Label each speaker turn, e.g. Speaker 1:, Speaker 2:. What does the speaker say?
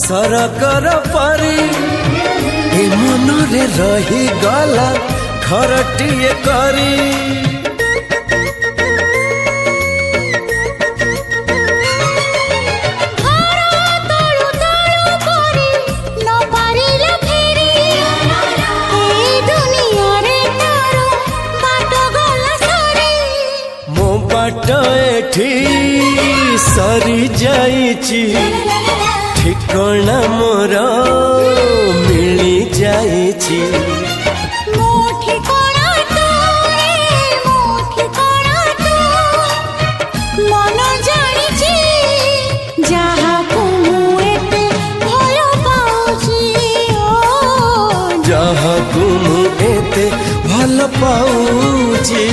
Speaker 1: सरकर परी ए मनरे रही गला घरटिए करी एठी सरी जाइची ठिकाना मोर मिली जाइची
Speaker 2: मन जानिची जहाको एते भल पाउची
Speaker 1: जहाको एते भल पाउची।